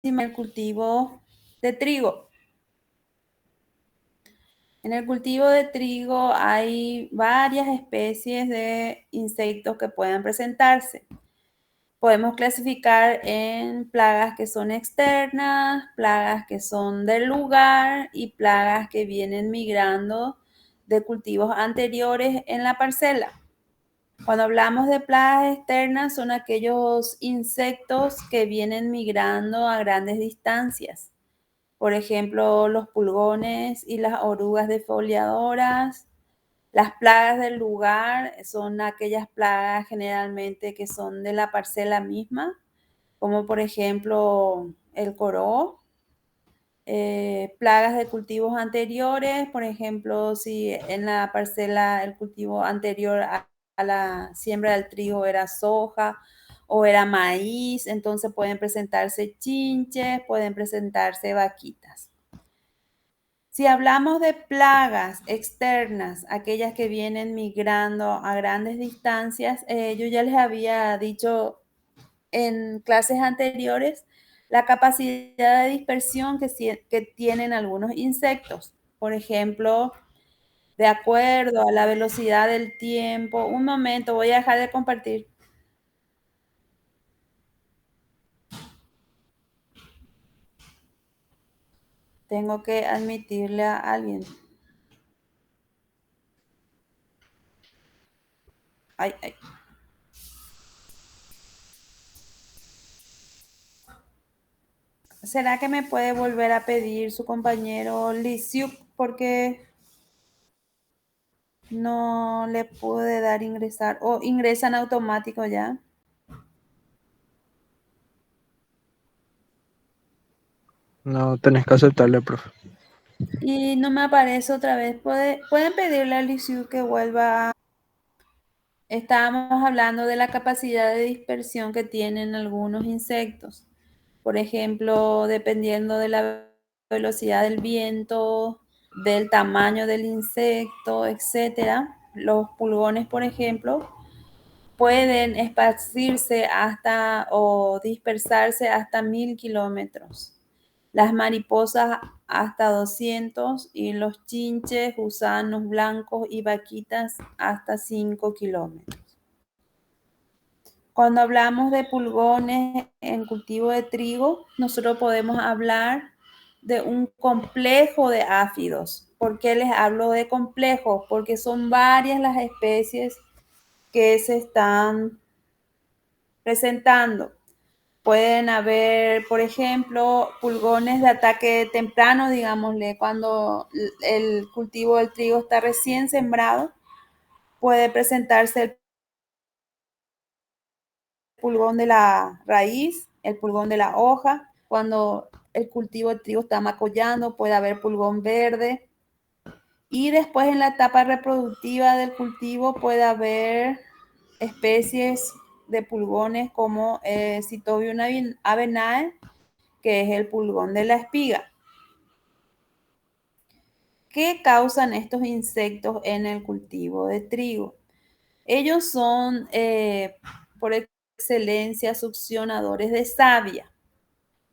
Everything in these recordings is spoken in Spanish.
el cultivo de trigo. En el cultivo de trigo hay varias especies de insectos que pueden presentarse. Podemos clasificar en plagas que son externas, plagas que son del lugar y plagas que vienen migrando de cultivos anteriores en la parcela. Cuando hablamos de plagas externas, son aquellos insectos que vienen migrando a grandes distancias. Por ejemplo, los pulgones y las orugas defoliadoras. Las plagas del lugar son aquellas plagas generalmente que son de la parcela misma, como por ejemplo el coró. Plagas de cultivos anteriores, por ejemplo, si en la parcela el cultivo anterior a la siembra del trigo era soja o era maíz, entonces pueden presentarse chinches, pueden presentarse vaquitas. Si hablamos de plagas externas, aquellas que vienen migrando a grandes distancias, yo ya les había dicho en clases anteriores la capacidad de dispersión que tienen algunos insectos. Por ejemplo, de acuerdo a la velocidad del tiempo. Un momento, voy a dejar de compartir. Tengo que admitirle a alguien. Ay, ay. ¿Será que me puede volver a pedir su compañero Lisiuk? Porque no le pude dar ingresar. O ingresan automático ya. No tenés que aceptarle, profe. Y no me aparece otra vez. Pueden pedirle a Lisiuk que vuelva. Estábamos hablando de la capacidad de dispersión que tienen algunos insectos. Por ejemplo, dependiendo de la velocidad del viento, del tamaño del insecto, etcétera. Los pulgones, por ejemplo, pueden esparcirse hasta o dispersarse hasta 1000 kilómetros. Las mariposas hasta 200 y los chinches, gusanos blancos y vaquitas hasta 5 kilómetros. Cuando hablamos de pulgones en cultivo de trigo, nosotros podemos hablar de un complejo de áfidos. ¿Por qué les hablo de complejo? Porque son varias las especies que se están presentando. Pueden haber, por ejemplo, pulgones de ataque temprano, digámosle, cuando el cultivo del trigo está recién sembrado, puede presentarse el pulgón de la raíz, el pulgón de la hoja. Cuando el cultivo del trigo está macollando, puede haber pulgón verde. Y después en la etapa reproductiva del cultivo puede haber especies de pulgones como Citobium avenae, que es el pulgón de la espiga. ¿Qué causan estos insectos en el cultivo de trigo? Ellos son, por excelencia, succionadores de savia.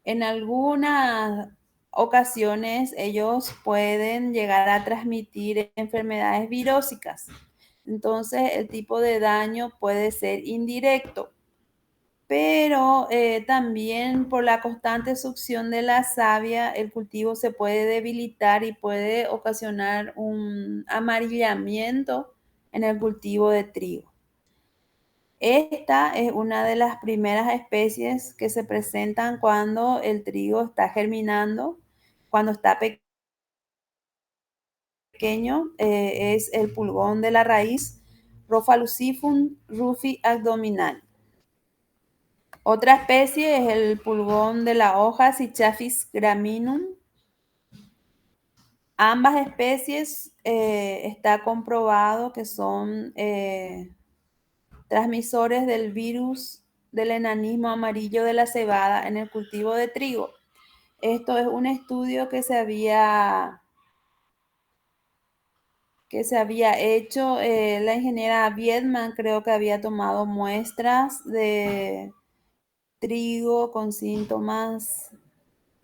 En algunas ocasiones ellos pueden llegar a transmitir enfermedades virósicas. Entonces el tipo de daño puede ser indirecto, pero también por la constante succión de la savia el cultivo se puede debilitar y puede ocasionar un amarillamiento en el cultivo de trigo. Esta es una de las primeras especies que se presentan cuando el trigo está germinando, cuando está pequeño, es el pulgón de la raíz, Rhophaluciphum rufi abdominal. Otra especie es el pulgón de la hoja, Cichaphis graminum. Ambas especies está comprobado que son transmisores del virus del enanismo amarillo de la cebada en el cultivo de trigo. Esto es un estudio que se había hecho, la ingeniera Viedman creo que había tomado muestras de trigo con síntomas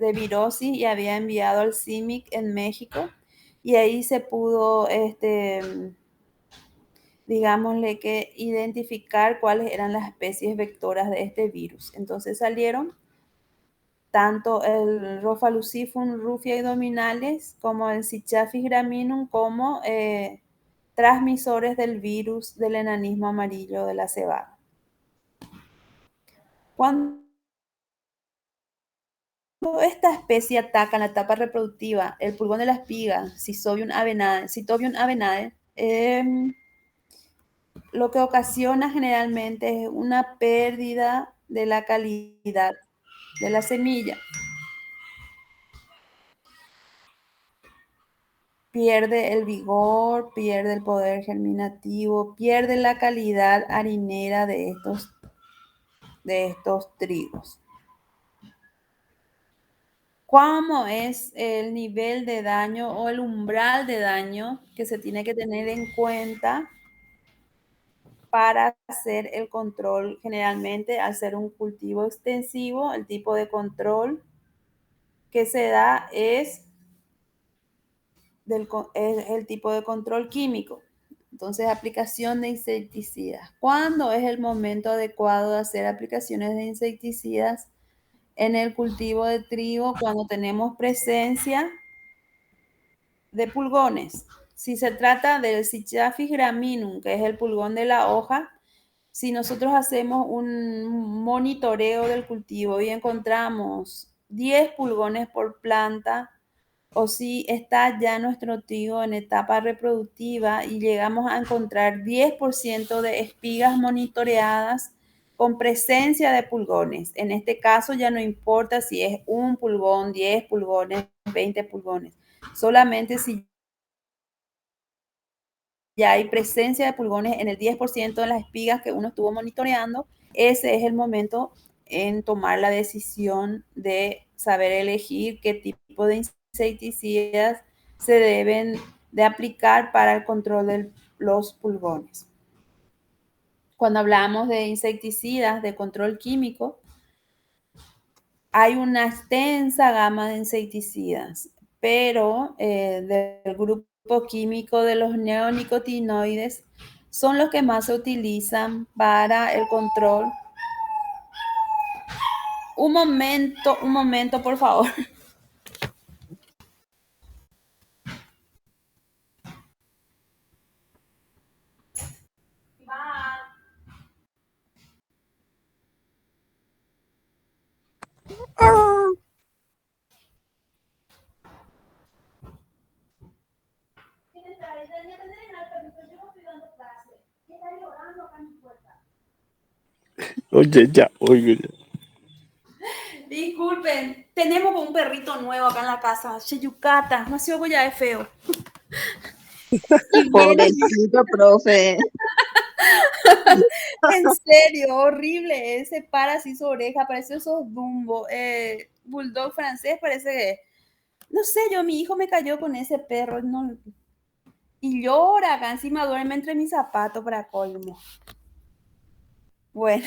de virosis y había enviado al CIMIC en México y ahí se pudo, digámosle que identificar cuáles eran las especies vectoras de este virus. Entonces salieron tanto el Rofalucifum rufiae-dominales como el Cichafis graminum como transmisores del virus del enanismo amarillo de la cebada. Cuando esta especie ataca en la etapa reproductiva el pulgón de la espiga, Cistobium avenae, lo que ocasiona generalmente es una pérdida de la calidad de la semilla. Pierde el vigor, pierde el poder germinativo, pierde la calidad harinera de estos trigos. ¿Cómo es el nivel de daño o el umbral de daño que se tiene que tener en cuenta para hacer el control? Generalmente, al ser un cultivo extensivo, el tipo de control que se da es el tipo de control químico. Entonces, aplicación de insecticidas. ¿Cuándo es el momento adecuado de hacer aplicaciones de insecticidas en el cultivo de trigo? Cuando tenemos presencia de pulgones. Si se trata del Cichafis graminum, que es el pulgón de la hoja, si nosotros hacemos un monitoreo del cultivo y encontramos 10 pulgones por planta, o si está ya nuestro trigo en etapa reproductiva y llegamos a encontrar 10% de espigas monitoreadas con presencia de pulgones. En este caso ya no importa si es un pulgón, 10 pulgones, 20 pulgones. Solamente si ya hay presencia de pulgones en el 10% de las espigas que uno estuvo monitoreando, ese es el momento en tomar la decisión de saber elegir qué tipo de insecticidas se deben de aplicar para el control de los pulgones. Cuando hablamos de insecticidas de control químico, hay una extensa gama de insecticidas, pero del grupo químico de los neonicotinoides son los que más se utilizan para el control. Un momento, por favor. Oye, ya, oye, ya. Disculpen, tenemos un perrito nuevo acá en la casa, Cheyucata, nació ya es feo. Y bueno, Pobrecito, profe. en serio, horrible, se para así su oreja, parece esos Dumbo, bulldog francés, parece que, no sé, mi hijo me cayó con ese perro, no, y llora, acá encima duerme entre mis zapatos para colmo. Bueno,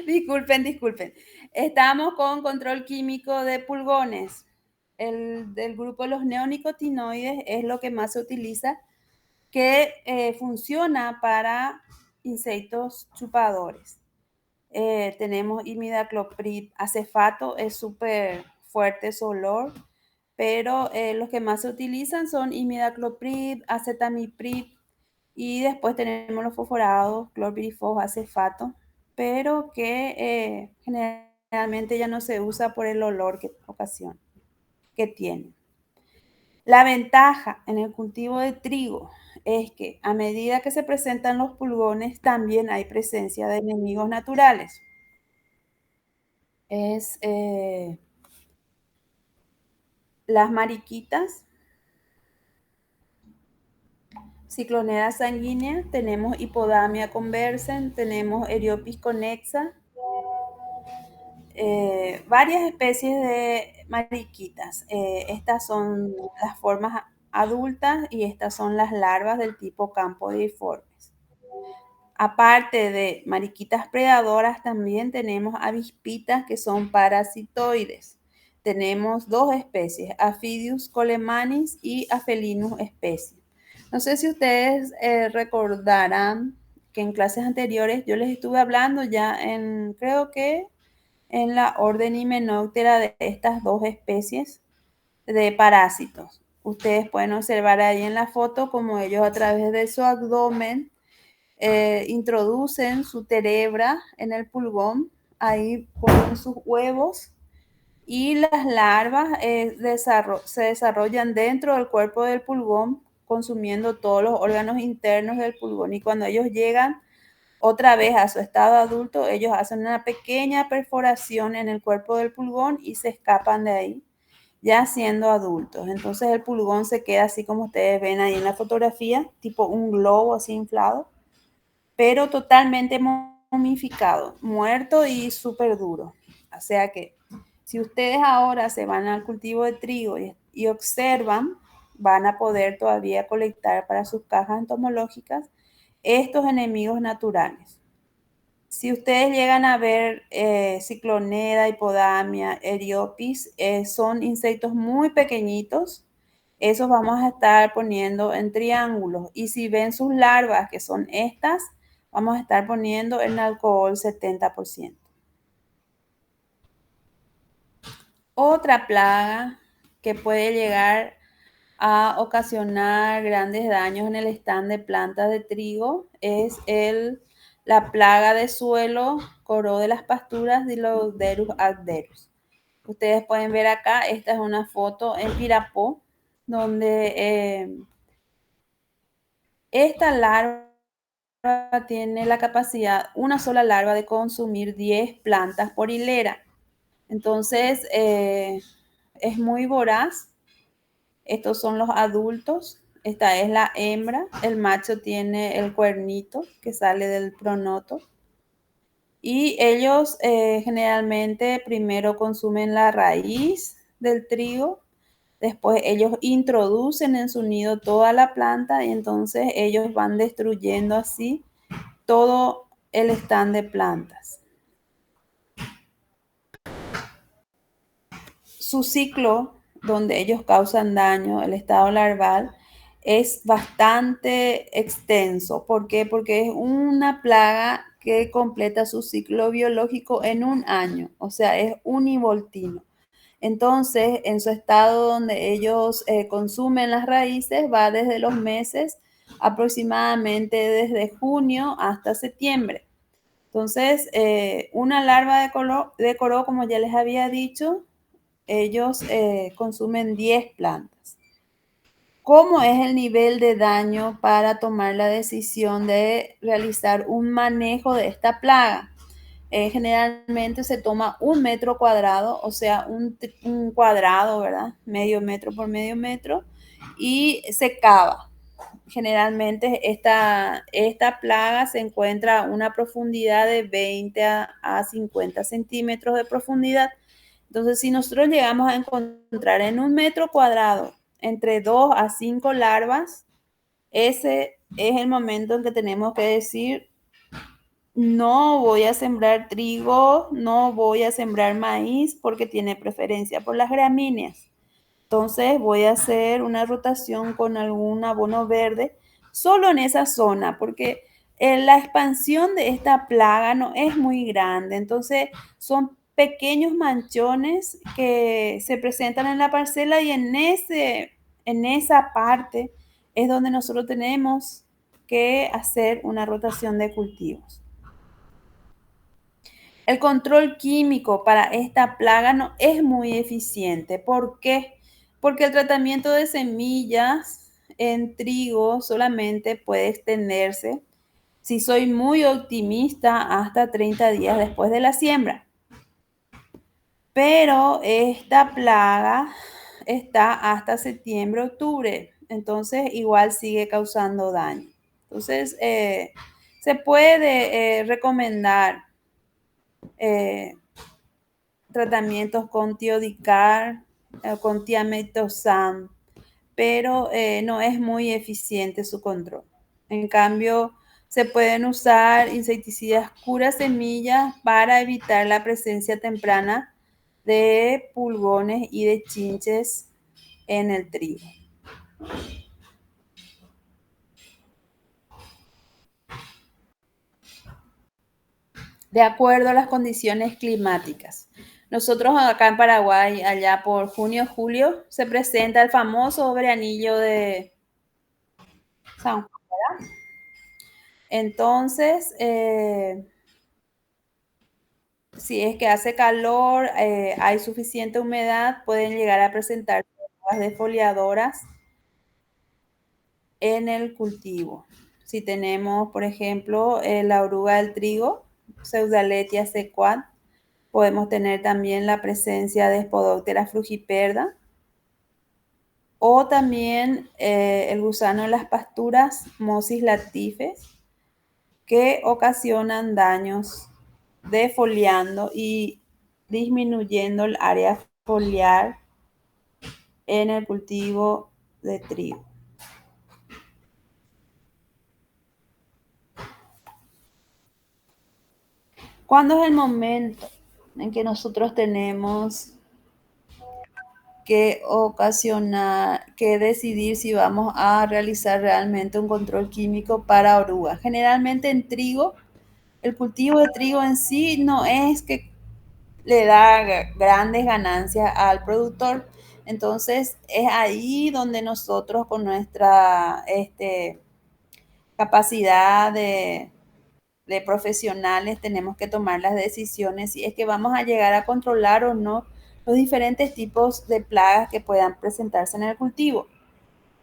disculpen. Estamos con control químico de pulgones. El del grupo de los neonicotinoides es lo que más se utiliza, que funciona para insectos chupadores. Tenemos imidacloprid, acefato, es súper fuerte su olor, pero los que más se utilizan son imidacloprid, acetamiprid, y después tenemos los fosforados, clorpirifos, acefato, pero que generalmente ya no se usa por el olor que tiene. La ventaja en el cultivo de trigo es que a medida que se presentan los pulgones, también hay presencia de enemigos naturales. Las mariquitas, Ciclonera sanguínea, tenemos Hipodamia conversen, tenemos Eriopis connexa, varias especies de mariquitas. Estas son las formas adultas y estas son las larvas del tipo campodeiformes. Aparte de mariquitas predadoras, también tenemos avispitas que son parasitoides. tenemos dos especies, Aphidius colemanis y Aphelinus species. No sé si ustedes recordarán que en clases anteriores yo les estuve hablando ya creo que en la orden Hymenoptera de estas dos especies de parásitos. Ustedes pueden observar ahí en la foto como ellos a través de su abdomen introducen su terebra en el pulgón, ahí ponen sus huevos y las larvas se desarrollan dentro del cuerpo del pulgón, consumiendo todos los órganos internos del pulgón. Y cuando ellos llegan otra vez a su estado adulto, ellos hacen una pequeña perforación en el cuerpo del pulgón y se escapan de ahí, ya siendo adultos. Entonces el pulgón se queda así como ustedes ven ahí en la fotografía, tipo un globo así inflado, pero totalmente momificado, muerto y súper duro. O sea que si ustedes ahora se van al cultivo de trigo y observan, van a poder todavía colectar para sus cajas entomológicas estos enemigos naturales. Si ustedes llegan a ver Cicloneda, Hipodamia, Eriopis, son insectos muy pequeñitos. Esos vamos a estar poniendo en triángulos. Y si ven sus larvas, que son estas, vamos a estar poniendo en alcohol 70%. Otra plaga que puede llegar a ocasionar grandes daños en el stand de plantas de trigo es la plaga de suelo, coro de las pasturas, Diloderus arderus. Ustedes pueden ver acá, esta es una foto en Pirapó, donde esta larva tiene la capacidad, una sola larva, de consumir 10 plantas por hilera. Entonces, es muy voraz. Estos son los adultos. Esta es la hembra. El macho tiene el cuernito que sale del pronoto. Y ellos generalmente primero consumen la raíz del trigo. Después ellos introducen en su nido toda la planta y entonces ellos van destruyendo así todo el stand de plantas. Su ciclo, donde ellos causan daño, el estado larval, es bastante extenso. ¿Por qué? Porque es una plaga que completa su ciclo biológico en un año, o sea, es univoltino. Entonces, en su estado donde ellos consumen las raíces, va desde los meses, aproximadamente desde junio hasta septiembre. Entonces, una larva de coro, como ya les había dicho, ellos consumen 10 plantas. ¿Cómo es el nivel de daño para tomar la decisión de realizar un manejo de esta plaga? Generalmente se toma 1 metro cuadrado, o sea, un cuadrado, ¿verdad? Medio metro por medio metro, y se cava. Generalmente esta plaga se encuentra a una profundidad de 20 a 50 centímetros de profundidad. Entonces, si nosotros llegamos a encontrar en 1 metro cuadrado entre 2 a 5 larvas, ese es el momento en que tenemos que decir: no voy a sembrar trigo, no voy a sembrar maíz porque tiene preferencia por las gramíneas. Entonces voy a hacer una rotación con algún abono verde solo en esa zona porque la expansión de esta plaga no es muy grande. Entonces son pequeños manchones que se presentan en la parcela y en esa parte es donde nosotros tenemos que hacer una rotación de cultivos. El control químico para esta plaga no es muy eficiente. ¿Por qué? Porque el tratamiento de semillas en trigo solamente puede extenderse, si soy muy optimista, hasta 30 días después de la siembra. Pero esta plaga está hasta septiembre, octubre. Entonces igual sigue causando daño. Entonces se puede recomendar tratamientos con tiodicar, con tiametosam, pero no es muy eficiente su control. En cambio, se pueden usar insecticidas cura semillas para evitar la presencia temprana de pulgones y de chinches en el trigo. De acuerdo a las condiciones climáticas. Nosotros acá en Paraguay, allá por junio, julio, se presenta el famoso veranillo de San Juan, ¿verdad? Entonces, si es que hace calor, hay suficiente humedad, pueden llegar a presentar hojas defoliadoras en el cultivo. Si tenemos, por ejemplo, la oruga del trigo, Pseudaletia sequat, podemos tener también la presencia de Spodoptera frugiperda o también el gusano de las pasturas, Mosis latifes, que ocasionan daños defoliando y disminuyendo el área foliar en el cultivo de trigo. ¿Cuándo es el momento en que nosotros tenemos que decidir si vamos a realizar realmente un control químico para orugas? Generalmente en trigo, el cultivo de trigo en sí no es que le da grandes ganancias al productor. Entonces es ahí donde nosotros con nuestra capacidad de profesionales tenemos que tomar las decisiones si es que vamos a llegar a controlar o no los diferentes tipos de plagas que puedan presentarse en el cultivo.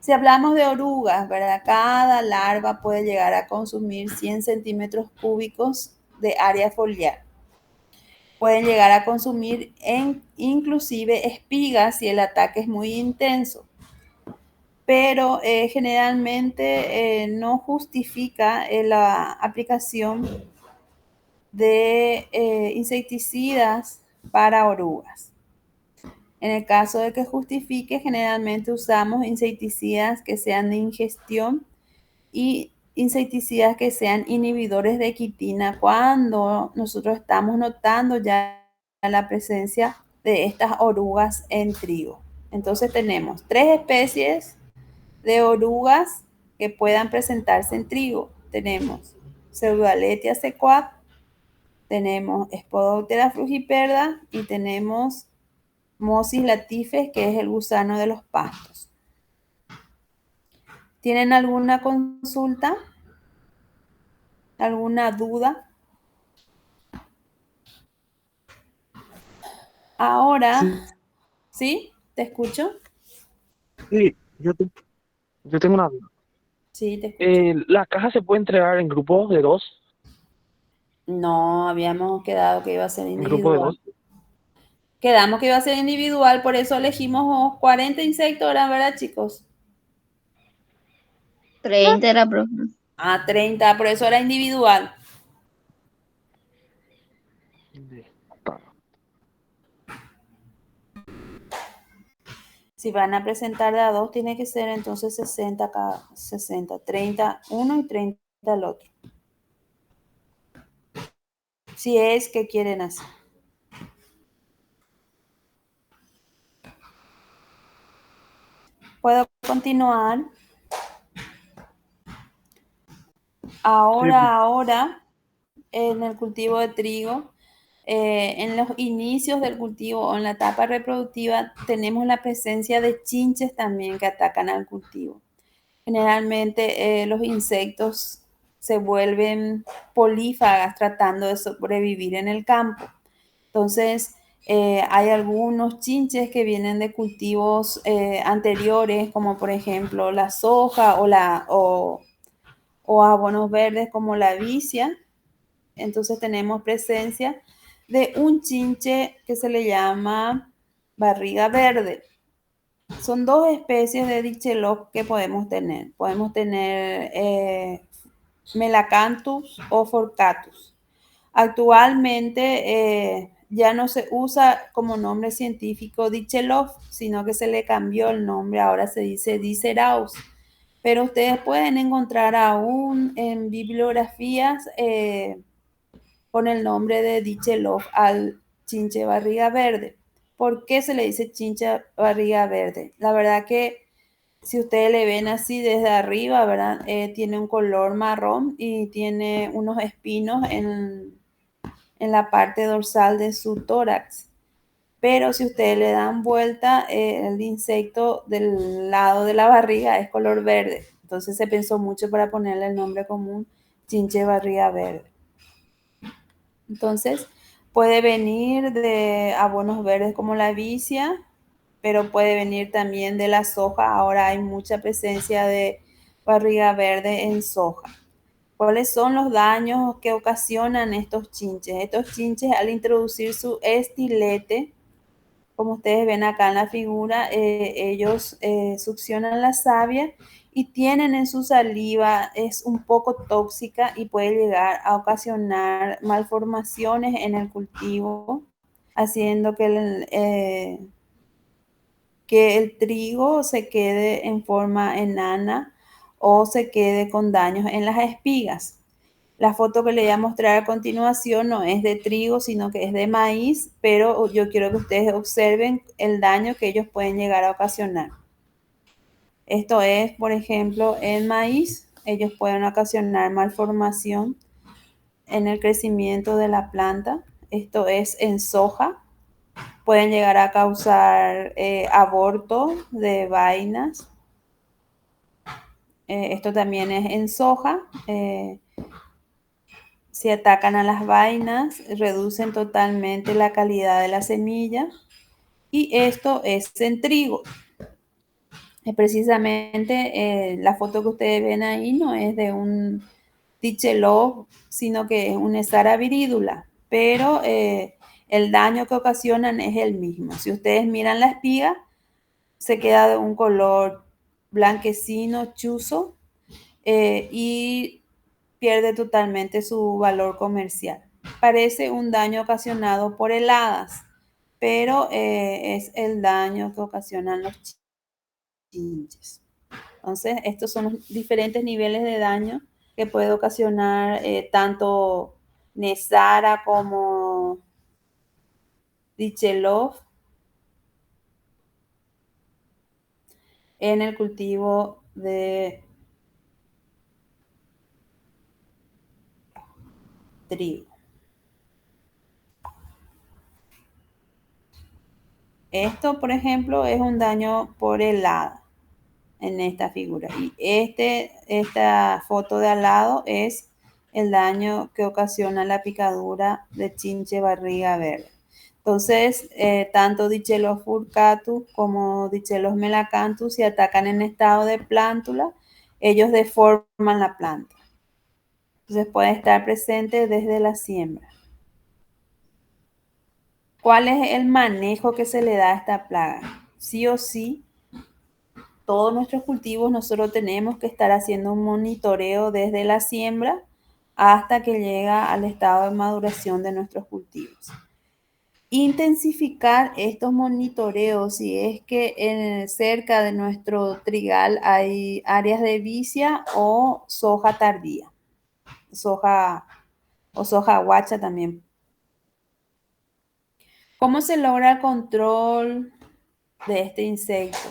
Si hablamos de orugas, ¿verdad? Cada larva puede llegar a consumir 100 centímetros cúbicos de área foliar. Pueden llegar a consumir inclusive espigas si el ataque es muy intenso. Pero generalmente no justifica la aplicación de insecticidas para orugas. En el caso de que justifique, generalmente usamos insecticidas que sean de ingestión y insecticidas que sean inhibidores de quitina cuando nosotros estamos notando ya la presencia de estas orugas en trigo. Entonces tenemos 3 especies de orugas que puedan presentarse en trigo. Tenemos Pseudaletia sequat, tenemos Spodoptera frugiperda y tenemos Mosis latifes, que es el gusano de los pastos. ¿Tienen alguna consulta? ¿Alguna duda? Ahora, Sí, ¿sí? ¿Te escucho? sí, yo tengo una duda. Sí, te escucho. ¿La caja se puede entregar en grupos de dos? No, habíamos quedado que iba a ser ¿En grupos de individual. dos? Quedamos que iba a ser individual, por eso elegimos 40 insectos, ¿verdad, chicos? 30 era, profe. Ah, 30, por eso era individual. Está. Si van a presentar de a dos, tiene que ser entonces 60 cada, 60, 30 uno y 30 el otro. Si es que quieren hacer. ¿Puedo continuar? Sí, pues, Ahora, en el cultivo de trigo, en los inicios del cultivo o en la etapa reproductiva, tenemos la presencia de chinches también que atacan al cultivo. Generalmente los insectos se vuelven polífagas tratando de sobrevivir en el campo. Entonces, hay algunos chinches que vienen de cultivos anteriores, como por ejemplo la soja o abonos verdes como la vicia. Entonces tenemos presencia de un chinche que se le llama barriga verde. Son 2 especies de Dicheloc que podemos tener. Podemos tener Melacanthus o Forcatus. Actualmente ya no se usa como nombre científico Dichelof, sino que se le cambió el nombre, ahora se dice Diceraus. Pero ustedes pueden encontrar aún en bibliografías con el nombre de Dichelof al chinche barriga verde. ¿Por qué se le dice chinche barriga verde? La verdad que si ustedes le ven así desde arriba, ¿verdad? Tiene un color marrón y tiene unos espinos en la parte dorsal de su tórax. Pero si ustedes le dan vuelta, el insecto del lado de la barriga es color verde. Entonces se pensó mucho para ponerle el nombre común chinche barriga verde. Entonces puede venir de abonos verdes como la vicia, pero puede venir también de la soja. Ahora hay mucha presencia de barriga verde en soja. ¿Cuáles son los daños que ocasionan estos chinches? Estos chinches, al introducir su estilete, como ustedes ven acá en la figura, ellos succionan la savia y tienen en su saliva, es un poco tóxica y puede llegar a ocasionar malformaciones en el cultivo, haciendo que el trigo se quede en forma enana o se quede con daños en las espigas. La foto que le voy a mostrar a continuación no es de trigo, sino que es de maíz, pero yo quiero que ustedes observen el daño que ellos pueden llegar a ocasionar. Esto es, por ejemplo, en maíz, ellos pueden ocasionar malformación en el crecimiento de la planta. Esto es en soja, pueden llegar a causar aborto de vainas. Esto también es en soja. Si atacan a las vainas, reducen totalmente la calidad de la semilla. Y esto es en trigo. Precisamente la foto que ustedes ven ahí no es de un ticheló, sino que es un Sara viridula. Pero el daño que ocasionan es el mismo. Si ustedes miran la espiga, se queda de un color blanquecino, chuzo, y pierde totalmente su valor comercial. Parece un daño ocasionado por heladas, pero es el daño que ocasionan los chinches. Entonces, estos son los diferentes niveles de daño que puede ocasionar tanto Nesara como Dichelov en el cultivo de trigo. Esto, por ejemplo, es un daño por helada en esta figura. Y esta foto de al lado es el daño que ocasiona la picadura de chinche barriga verde. Entonces, tanto Dichelos furcatus como Dichelos melacanthus, si atacan en estado de plántula, ellos deforman la planta. Entonces, puede estar presente desde la siembra. ¿Cuál es el manejo que se le da a esta plaga? Sí o sí, todos nuestros cultivos nosotros tenemos que estar haciendo un monitoreo desde la siembra hasta que llega al estado de maduración de nuestros cultivos. Intensificar estos monitoreos si es que cerca de nuestro trigal hay áreas de vicia o soja tardía, soja o soja guacha también. ¿Cómo se logra el control de este insecto?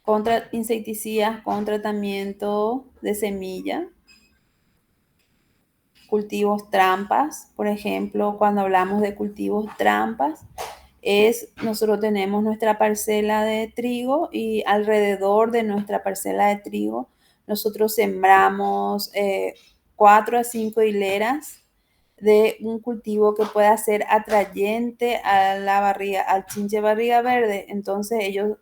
Contra insecticidas, con tratamiento de semilla, cultivos trampas. Por ejemplo, cuando hablamos de cultivos trampas, nosotros tenemos nuestra parcela de trigo y alrededor de nuestra parcela de trigo nosotros sembramos 4 a 5 hileras de un cultivo que pueda ser atrayente a la barriga, al chinche barriga verde. Entonces ellos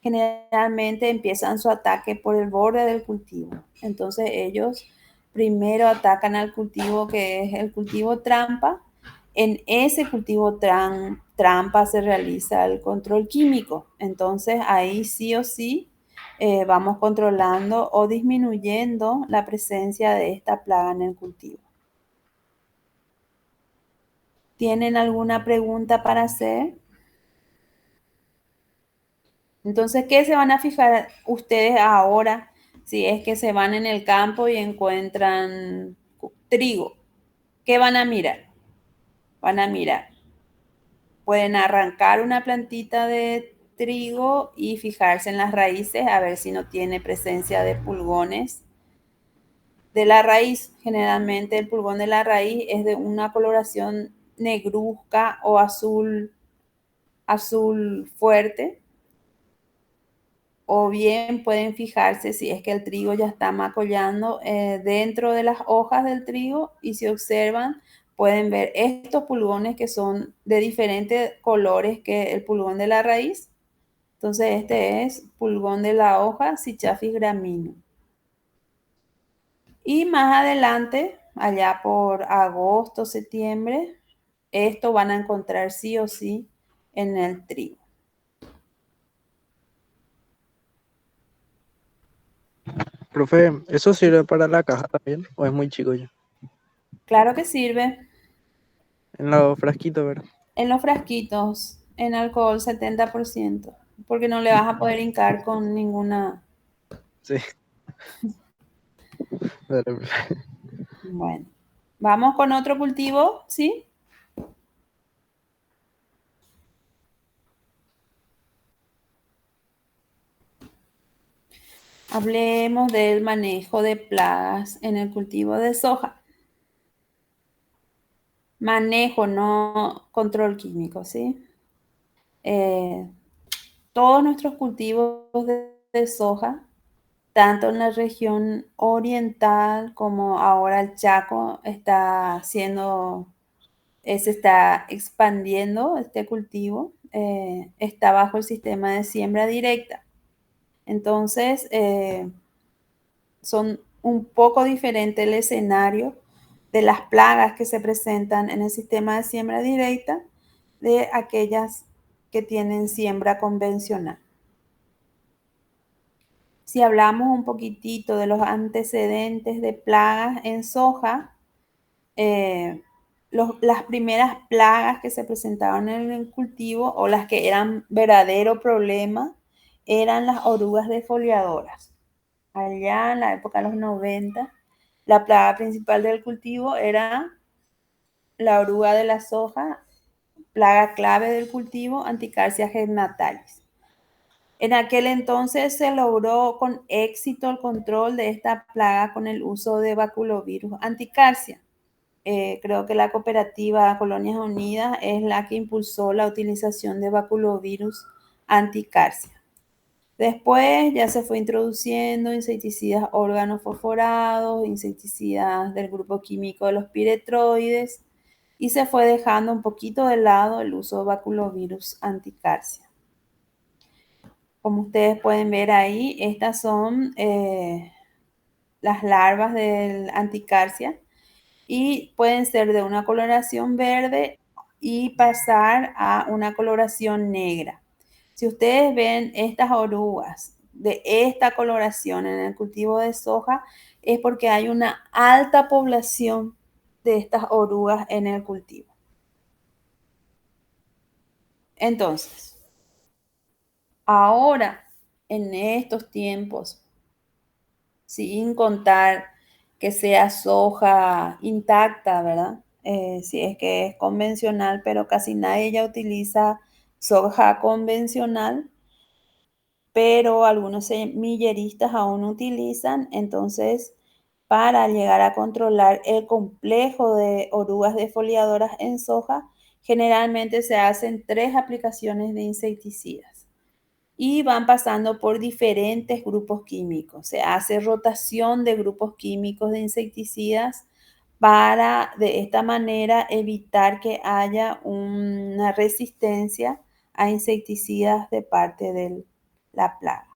generalmente empiezan su ataque por el borde del cultivo. Entonces ellos primero atacan al cultivo que es el cultivo trampa. En ese cultivo trampa se realiza el control químico. Entonces ahí sí o sí vamos controlando o disminuyendo la presencia de esta plaga en el cultivo. ¿Tienen alguna pregunta para hacer? Entonces, ¿qué se van a fijar ustedes ahora si es que se van en el campo y encuentran trigo? ¿Qué van a mirar? Van a mirar pueden arrancar una plantita de trigo y fijarse en las raíces a ver si no tiene presencia de pulgones de la raíz. Generalmente el pulgón de la raíz es de una coloración negruzca o azul fuerte, o bien pueden fijarse si es que el trigo ya está macollando dentro de las hojas del trigo, y si observan pueden ver estos pulgones que son de diferentes colores que el pulgón de la raíz. Entonces este es pulgón de la hoja Cichafis gramíneo. Y más adelante, allá por agosto, septiembre, esto van a encontrar sí o sí en el trigo. Profe, ¿eso sirve para la caja también? ¿O es muy chico ya? Claro que sirve. En los frasquitos, ¿verdad? En los frasquitos, en alcohol 70%, porque no le vas a poder hincar con ninguna. Sí. Dale, profe. Bueno, vamos con otro cultivo, ¿sí? Hablemos del manejo de plagas en el cultivo de soja. Manejo, no control químico, ¿sí? Todos nuestros cultivos de soja, tanto en la región oriental como ahora el Chaco, se está expandiendo este cultivo, está bajo el sistema de siembra directa. Entonces, son un poco diferente el escenario de las plagas que se presentan en el sistema de siembra directa de aquellas que tienen siembra convencional. Si hablamos un poquitito de los antecedentes de plagas en soja, las primeras plagas que se presentaron en el cultivo, o las que eran verdadero problema, eran las orugas defoliadoras. Allá en la época de los 90, la plaga principal del cultivo era la oruga de la soja, plaga clave del cultivo, Anticarsia gemmatalis. En aquel entonces se logró con éxito el control de esta plaga con el uso de baculovirus anticarsia. Creo que la cooperativa Colonias Unidas es la que impulsó la utilización de baculovirus anticarsia. Después ya se fue introduciendo insecticidas organofosforados, insecticidas del grupo químico de los piretroides, y se fue dejando un poquito de lado el uso de baculovirus anticarsia. Como ustedes pueden ver ahí, estas son las larvas del anticarsia, y pueden ser de una coloración verde y pasar a una coloración negra. Si ustedes ven estas orugas de esta coloración en el cultivo de soja, es porque hay una alta población de estas orugas en el cultivo. Entonces, ahora, en estos tiempos, sin contar que sea soja intacta, ¿verdad? Si es que es convencional, pero casi nadie ya utiliza soja convencional, pero algunos semilleristas aún utilizan. Entonces, para llegar a controlar el complejo de orugas defoliadoras en soja, generalmente se hacen 3 aplicaciones de insecticidas y van pasando por diferentes grupos químicos. Se hace rotación de grupos químicos de insecticidas para de esta manera evitar que haya una resistencia a insecticidas de parte de la plaga.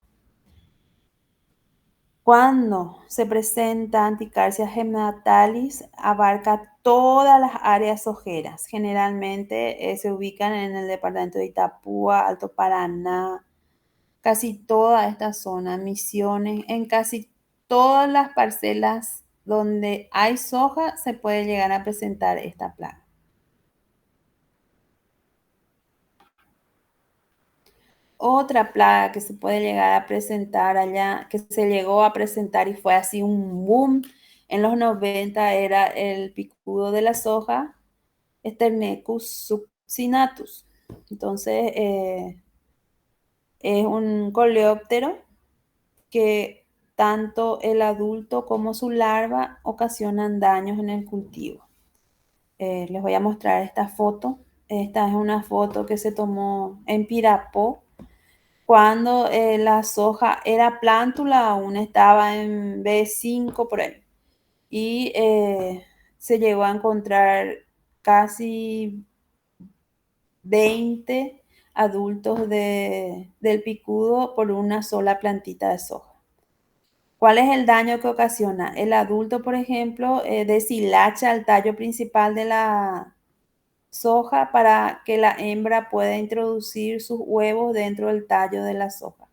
Cuando se presenta Anticarsia gemmatalis, abarca todas las áreas sojeras. Generalmente se ubican en el departamento de Itapúa, Alto Paraná, casi toda esta zona, Misiones, en casi todas las parcelas donde hay soja se puede llegar a presentar esta plaga. Otra plaga que se puede llegar a presentar allá, que se llegó a presentar y fue así un boom en los 90, era el picudo de la soja, Sternechus succinatus. Entonces, es un coleóptero que tanto el adulto como su larva ocasionan daños en el cultivo. Les voy a mostrar esta foto. Esta es una foto que se tomó en Pirapó cuando la soja era plántula, aún estaba en B5 por ahí. Y se llegó a encontrar casi 20 adultos del picudo por una sola plantita de soja. ¿Cuál es el daño que ocasiona? El adulto, por ejemplo, deshilacha el tallo principal de la soja para que la hembra pueda introducir sus huevos dentro del tallo de la soja.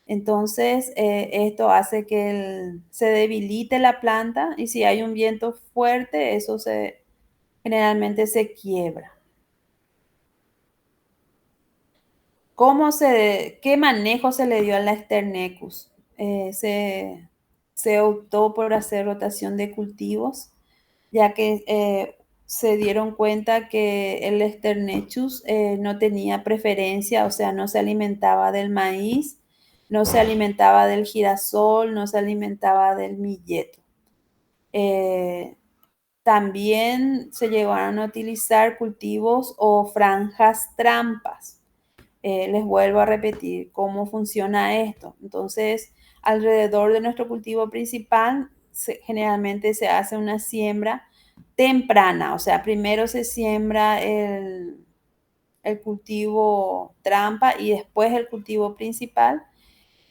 Entonces, esto hace que se debilite la planta y si hay un viento fuerte, generalmente se quiebra. ¿Qué manejo se le dio a la Sternecus? Se optó por hacer rotación de cultivos, ya que se dieron cuenta que el Sternechus no tenía preferencia, o sea, no se alimentaba del maíz, no se alimentaba del girasol, no se alimentaba del milleto. También se llegaron a utilizar cultivos o franjas trampas. Les vuelvo a repetir cómo funciona esto. Entonces, alrededor de nuestro cultivo principal, generalmente se hace una siembra temprana, o sea, primero se siembra el cultivo trampa y después el cultivo principal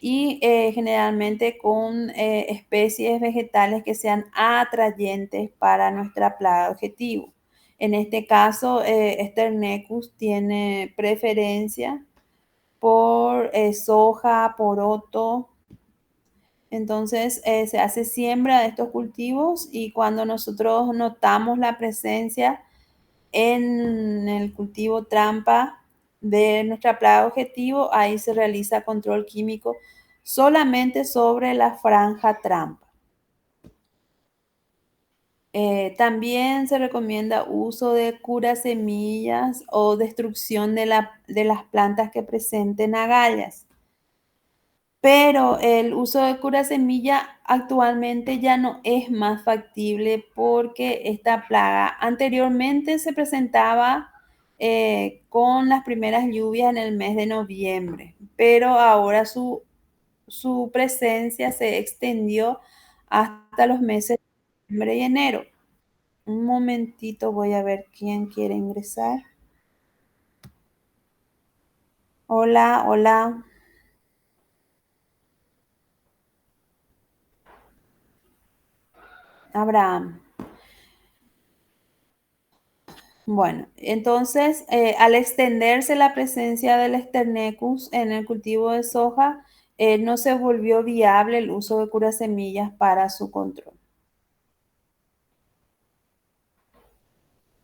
y generalmente con especies vegetales que sean atrayentes para nuestra plaga objetivo. En este caso, Sternecus tiene preferencia por soja, poroto. Entonces se hace siembra de estos cultivos y cuando nosotros notamos la presencia en el cultivo trampa de nuestra plaga objetivo, ahí se realiza control químico solamente sobre la franja trampa. También se recomienda uso de cura semillas o destrucción de las plantas que presenten agallas. Pero el uso de cura semilla actualmente ya no es más factible porque esta plaga anteriormente se presentaba con las primeras lluvias en el mes de noviembre, pero ahora su presencia se extendió hasta los meses de diciembre y enero. Un momentito, voy a ver quién quiere ingresar. Hola, hola, Abraham. Bueno, entonces, al extenderse la presencia del Sternecus en el cultivo de soja, no se volvió viable el uso de curasemillas para su control.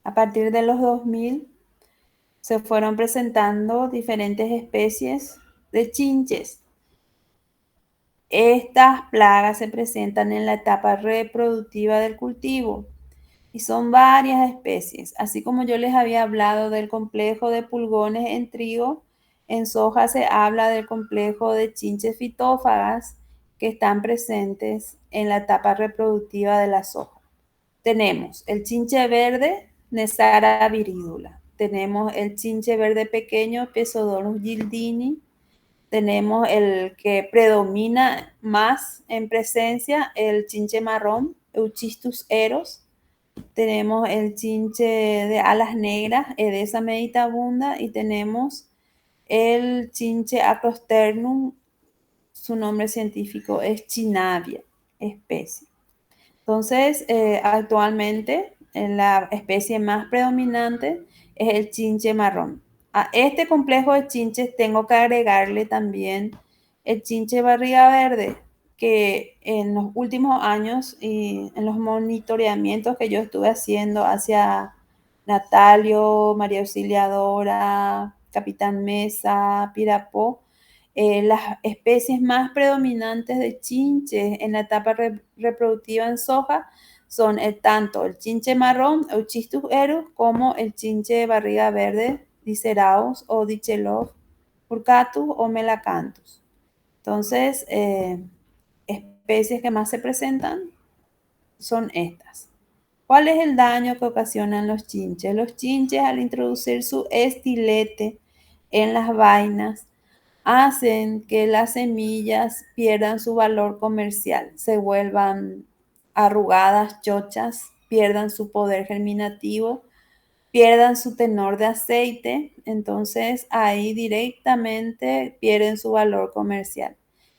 A partir de los 2000 se fueron presentando diferentes especies de chinches. Estas plagas se presentan en la etapa reproductiva del cultivo y son varias especies. Así como yo les había hablado del complejo de pulgones en trigo, en soja se habla del complejo de chinches fitófagas que están presentes en la etapa reproductiva de la soja. Tenemos el chinche verde, Nesara viridula. Tenemos el chinche verde pequeño, Pseudomonas gildini. Tenemos el que predomina más en presencia, el chinche marrón, Euchistus eros. Tenemos el chinche de alas negras, Edesa meditabunda, y tenemos el chinche acrosternum, su nombre científico es Chinavia, especie. Entonces, actualmente la especie más predominante es el chinche marrón. A este complejo de chinches tengo que agregarle también el chinche barriga verde, que en los últimos años y en los monitoreamientos que yo estuve haciendo hacia Natalio, María Auxiliadora, Capitán Mesa, Pirapó, las especies más predominantes de chinches en la etapa reproductiva en soja son tanto el chinche marrón, Euchistus eros, como el chinche de barriga verde, Diceraus o Dichelof furcatus o Melacanthus. Entonces, especies que más se presentan son estas. ¿Cuál es el daño que ocasionan los chinches? Los chinches, al introducir su estilete en las vainas, hacen que las semillas pierdan su valor comercial, se vuelvan arrugadas, chochas, pierdan su poder germinativo, pierdan su tenor de aceite, entonces ahí directamente pierden su valor comercial.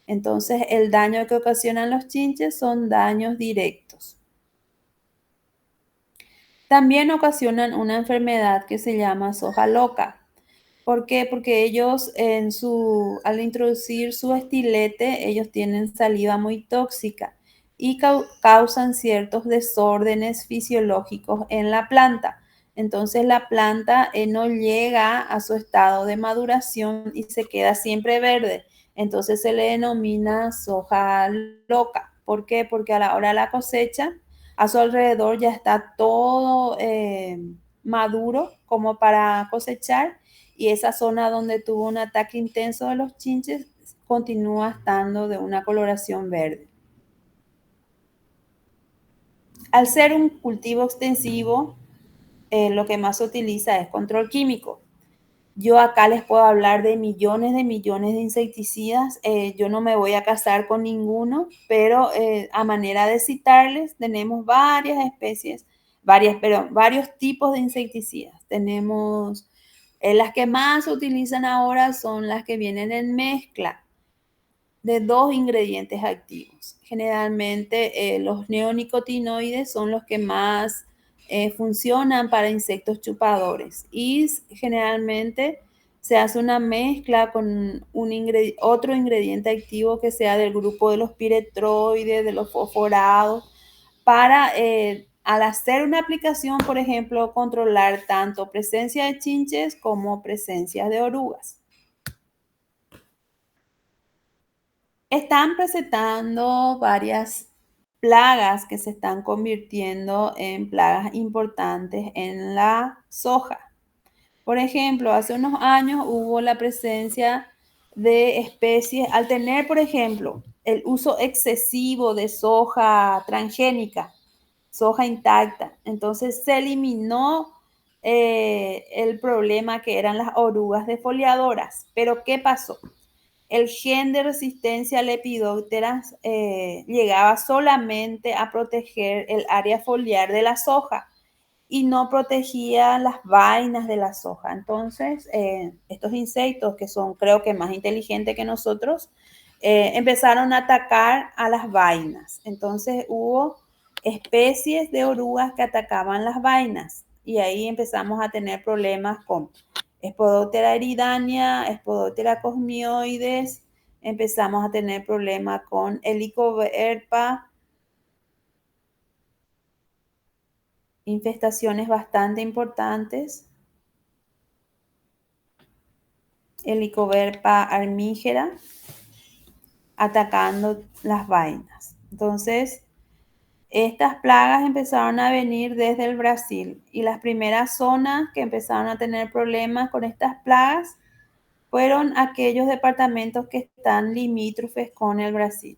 Entonces el daño que ocasionan los chinches son daños directos. También ocasionan una enfermedad que se llama soja loca. ¿Por qué? Porque ellos al introducir su estilete, ellos tienen saliva muy tóxica y causan ciertos desórdenes fisiológicos en la planta. Entonces la planta no llega a su estado de maduración y se queda siempre verde. Entonces se le denomina soja loca. ¿Por qué? Porque a la hora de la cosecha, a su alrededor ya está todo maduro como para cosechar, y esa zona donde tuvo un ataque intenso de los chinches continúa estando de una coloración verde. Al ser un cultivo extensivo, lo que más se utiliza es control químico. Yo acá les puedo hablar de millones de insecticidas. Yo no me voy a casar con ninguno, pero a manera de citarles, tenemos varias especies, varios tipos de insecticidas. Tenemos las que más se utilizan ahora son las que vienen en mezcla de dos ingredientes activos. Generalmente los neonicotinoides son los que más funcionan para insectos chupadores, y generalmente se hace una mezcla con otro ingrediente activo que sea del grupo de los piretroides, de los fosforados, para al hacer una aplicación, por ejemplo, controlar tanto presencia de chinches como presencia de orugas. Están presentando varias plagas que se están convirtiendo en plagas importantes en la soja. Por ejemplo, hace unos años hubo la presencia de especies, al tener, por ejemplo, el uso excesivo de soja transgénica, soja intacta, entonces se eliminó el problema que eran las orugas defoliadoras. Pero ¿qué pasó? El gen de resistencia a lepidópteras llegaba solamente a proteger el área foliar de la soja y no protegía las vainas de la soja. Entonces, estos insectos, que son creo que más inteligentes que nosotros, empezaron a atacar a las vainas. Entonces hubo especies de orugas que atacaban las vainas, y ahí empezamos a tener problemas con Spodoptera eridania, Spodoptera cosmioides, empezamos a tener problemas con Helicoverpa, infestaciones bastante importantes, Helicoverpa armígera, atacando las vainas. Entonces, estas plagas empezaron a venir desde el Brasil, y las primeras zonas que empezaron a tener problemas con estas plagas fueron aquellos departamentos que están limítrofes con el Brasil.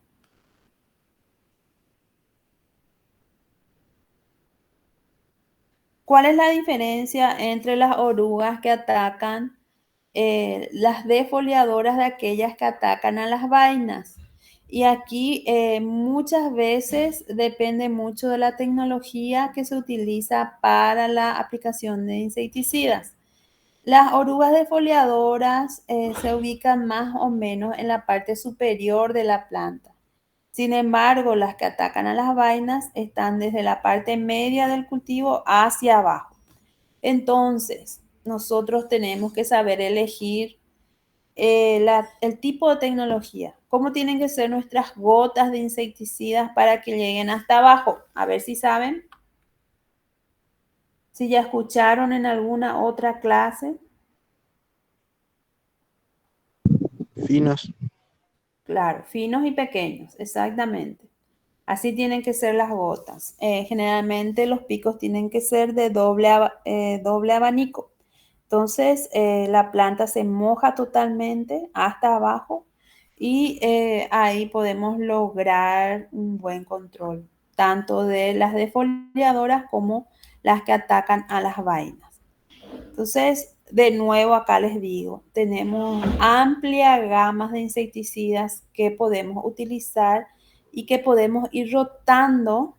¿Cuál es la diferencia entre las orugas que atacan, las defoliadoras, de aquellas que atacan a las vainas? Y aquí muchas veces depende mucho de la tecnología que se utiliza para la aplicación de insecticidas. Las orugas defoliadoras se ubican más o menos en la parte superior de la planta. Sin embargo, las que atacan a las vainas están desde la parte media del cultivo hacia abajo. Entonces, nosotros tenemos que saber elegir el tipo de tecnología. ¿Cómo tienen que ser nuestras gotas de insecticidas para que lleguen hasta abajo? A ver si saben. Si ya escucharon en alguna otra clase. Finos. Claro, finos y pequeños, exactamente. Así tienen que ser las gotas. Generalmente los picos tienen que ser de doble abanico. Entonces, la planta se moja totalmente hasta abajo y ahí podemos lograr un buen control, tanto de las defoliadoras como las que atacan a las vainas. Entonces, de nuevo acá les digo, tenemos amplia gama de insecticidas que podemos utilizar y que podemos ir rotando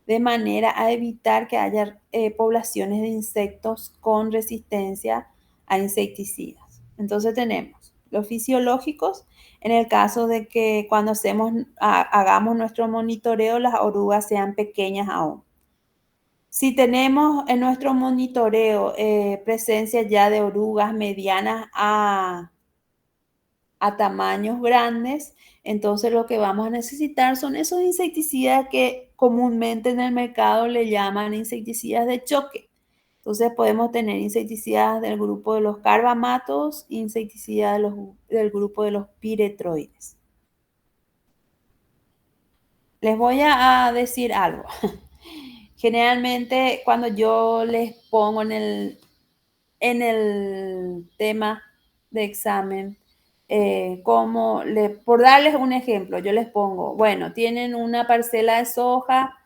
de manera a evitar que haya poblaciones de insectos con resistencia a insecticidas. Entonces tenemos los fisiológicos, en el caso de que cuando hagamos nuestro monitoreo, las orugas sean pequeñas aún. Si tenemos en nuestro monitoreo presencia ya de orugas medianas a tamaños grandes, entonces lo que vamos a necesitar son esos insecticidas que comúnmente en el mercado le llaman insecticidas de choque. Entonces podemos tener insecticidas del grupo de los carbamatos, insecticidas del grupo de los piretroides. Les voy a decir algo. Generalmente cuando yo les pongo en el tema de examen, por darles un ejemplo, yo les pongo, bueno, tienen una parcela de soja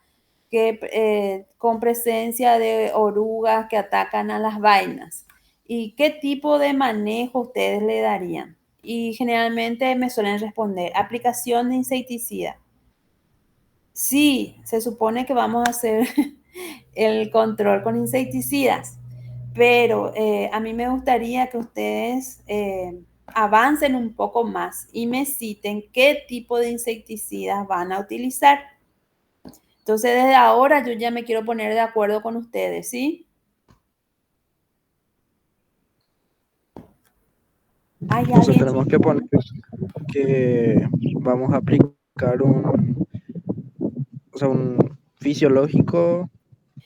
con presencia de orugas que atacan a las vainas. ¿Y qué tipo de manejo ustedes le darían? Y generalmente me suelen responder, aplicación de insecticida. Sí, se supone que vamos a hacer el control con insecticidas, pero a mí me gustaría que ustedes avancen un poco más y me citen qué tipo de insecticidas van a utilizar. Entonces, desde ahora yo ya me quiero poner de acuerdo con ustedes, ¿sí? ¿Hay Entonces alguien tenemos sin que poner mano? que vamos a aplicar un fisiológico,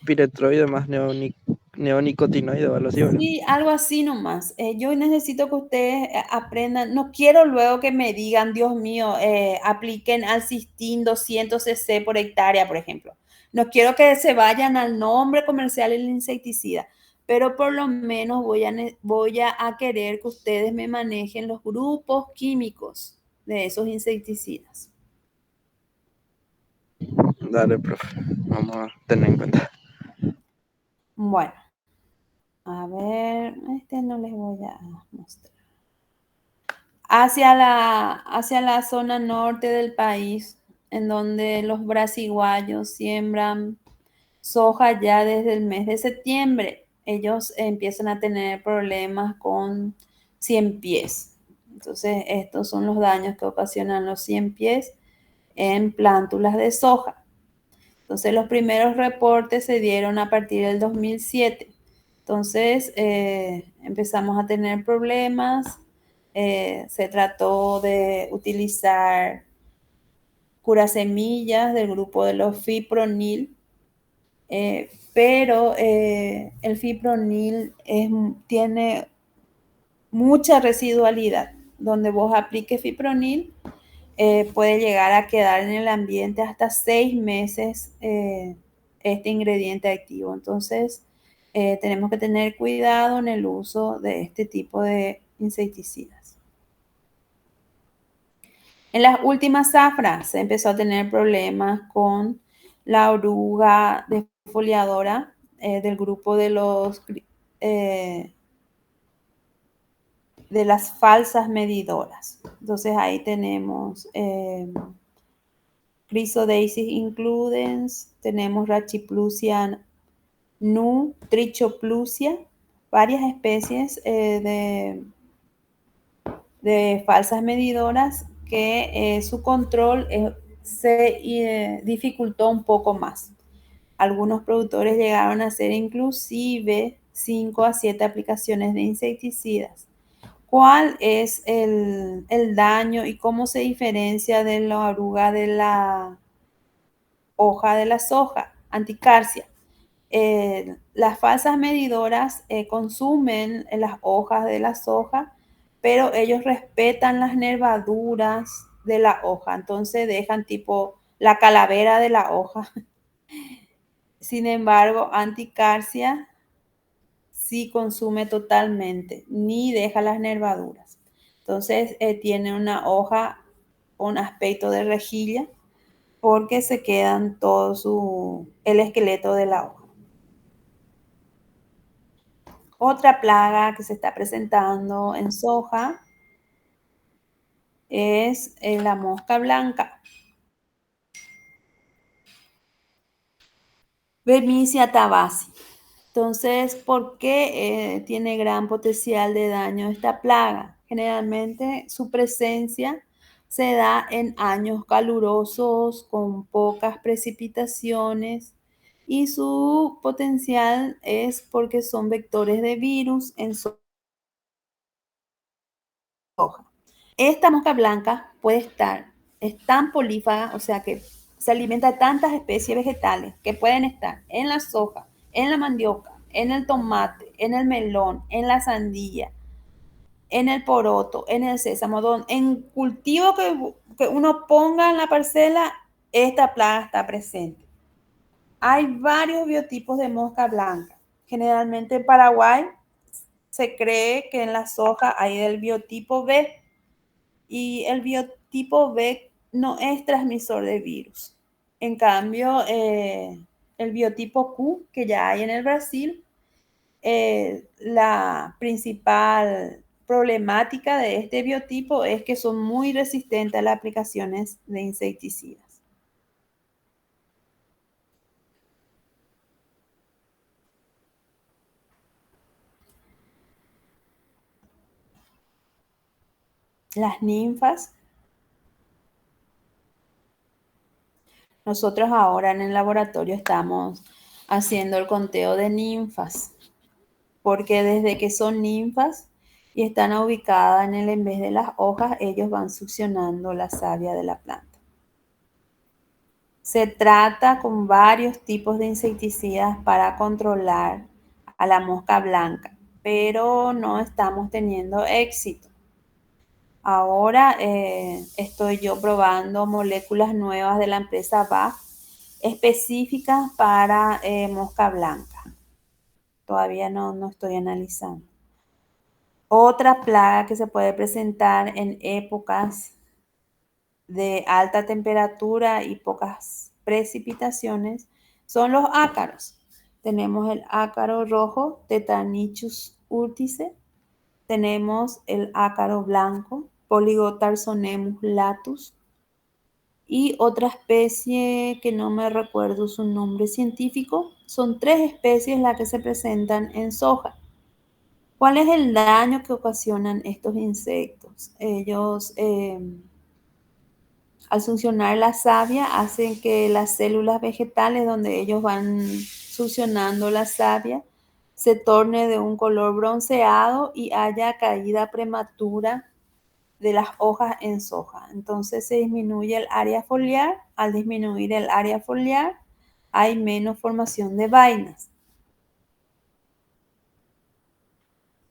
piretroide más neonicotinoide o algo así, ¿verdad? Sí, algo así nomás. Yo necesito que ustedes aprendan. No quiero luego que me digan, Dios mío, apliquen al Cistin 200 cc por hectárea, por ejemplo. No quiero que se vayan al nombre comercial del insecticida, pero por lo menos voy a querer que ustedes me manejen los grupos químicos de esos insecticidas. Dale, profe, vamos a tener en cuenta. Bueno, a ver, este no les voy a mostrar. Hacia la zona norte del país, en donde los brasiguayos siembran soja ya desde el mes de septiembre. Ellos empiezan a tener problemas con ciempiés. Entonces, estos son los daños que ocasionan los ciempiés en plántulas de soja. Entonces, los primeros reportes se dieron a partir del 2007. Entonces, empezamos a tener problemas. Se trató de utilizar curasemillas del grupo de los fipronil, pero el fipronil tiene mucha residualidad. Donde vos apliques fipronil, puede llegar a quedar en el ambiente hasta 6 meses este ingrediente activo. Entonces, tenemos que tener cuidado en el uso de este tipo de insecticidas. En las últimas zafras se empezó a tener problemas con la oruga defoliadora del grupo de las falsas medidoras. Entonces ahí tenemos Chrysodesis includens, tenemos Rachiplusia Trichoplusia, varias especies de falsas medidoras que su control se dificultó un poco más. Algunos productores llegaron a hacer inclusive 5 a 7 aplicaciones de insecticidas. ¿Cuál es el daño y cómo se diferencia de la oruga de la hoja de la soja? Anticarsia. Las falsas medidoras consumen las hojas de la soja, pero ellos respetan las nervaduras de la hoja, entonces dejan tipo la calavera de la hoja. Sin embargo, anticarsia sí consume totalmente, ni deja las nervaduras. Entonces tiene una hoja con aspecto de rejilla porque se quedan el esqueleto de la hoja. Otra plaga que se está presentando en soja es la mosca blanca. Vermicia tabasi. Entonces, ¿por qué tiene gran potencial de daño esta plaga? Generalmente su presencia se da en años calurosos con pocas precipitaciones y su potencial es porque son vectores de virus en soja. Esta mosca blanca es tan polífaga, o sea que se alimenta de tantas especies vegetales que pueden estar en la soja, en la mandioca, en el tomate, en el melón, en la sandía, en el poroto, en el sésamo, en cultivo que uno ponga en la parcela, esta plaga está presente. Hay varios biotipos de mosca blanca. Generalmente en Paraguay se cree que en la soja hay del biotipo B, y el biotipo B no es transmisor de virus. En cambio, el biotipo Q, que ya hay en el Brasil, la principal problemática de este biotipo es que son muy resistentes a las aplicaciones de insecticidas. Las ninfas. Nosotros ahora en el laboratorio estamos haciendo el conteo de ninfas, porque desde que son ninfas y están ubicadas en vez de las hojas, ellos van succionando la savia de la planta. Se trata con varios tipos de insecticidas para controlar a la mosca blanca, pero no estamos teniendo éxito. Ahora estoy yo probando moléculas nuevas de la empresa BAF específicas para mosca blanca. Todavía no estoy analizando. Otra plaga que se puede presentar en épocas de alta temperatura y pocas precipitaciones son los ácaros. Tenemos el ácaro rojo, Tetanichus urtice. Tenemos el ácaro blanco, Polygotarsonemus latus. Y otra especie que no me recuerdo su nombre científico. Son 3 especies las que se presentan en soja. ¿Cuál es el daño que ocasionan estos insectos? Ellos, al succionar la savia, hacen que las células vegetales donde ellos van succionando la savia se torne de un color bronceado y haya caída prematura de las hojas en soja. Entonces se disminuye el área foliar. Al disminuir el área foliar, hay menos formación de vainas.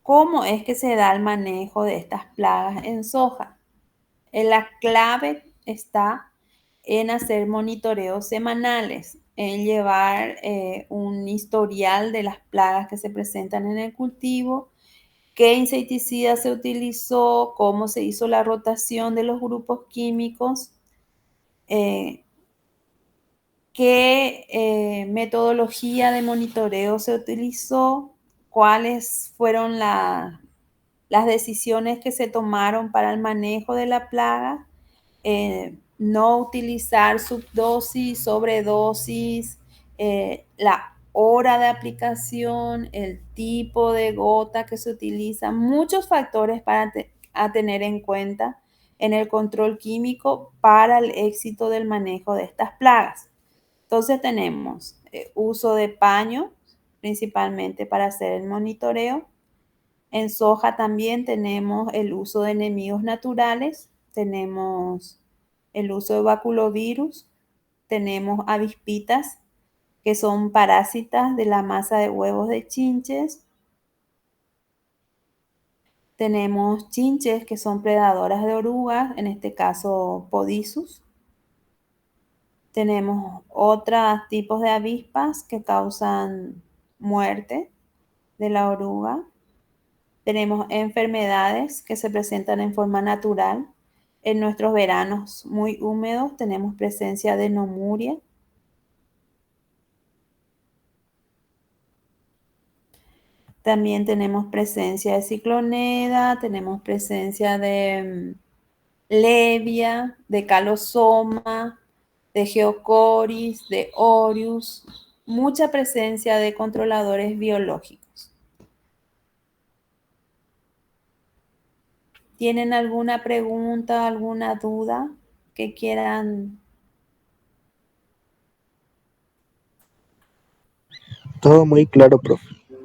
¿Cómo es que se da el manejo de estas plagas en soja? La clave está en hacer monitoreos semanales, en llevar un historial de las plagas que se presentan en el cultivo, qué insecticida se utilizó, cómo se hizo la rotación de los grupos químicos, qué metodología de monitoreo se utilizó, cuáles fueron las decisiones que se tomaron para el manejo de la plaga, no utilizar subdosis, sobredosis, la hora de aplicación, el tipo de gota que se utiliza, muchos factores a tener en cuenta en el control químico para el éxito del manejo de estas plagas. Entonces tenemos uso de paño, principalmente para hacer el monitoreo. En soja también tenemos el uso de enemigos naturales, tenemos el uso de baculovirus, tenemos avispitas, que son parásitas de la masa de huevos de chinches. Tenemos chinches que son predadoras de orugas, en este caso Podisus. Tenemos otros tipos de avispas que causan muerte, de la oruga. Tenemos enfermedades que se presentan en forma natural. En nuestros veranos muy húmedos tenemos presencia de nomuria. También tenemos presencia de cicloneda, tenemos presencia de levia, de calosoma, de geocoris, de orius, mucha presencia de controladores biológicos. ¿Tienen alguna pregunta, alguna duda que quieran? Todo muy claro, profe.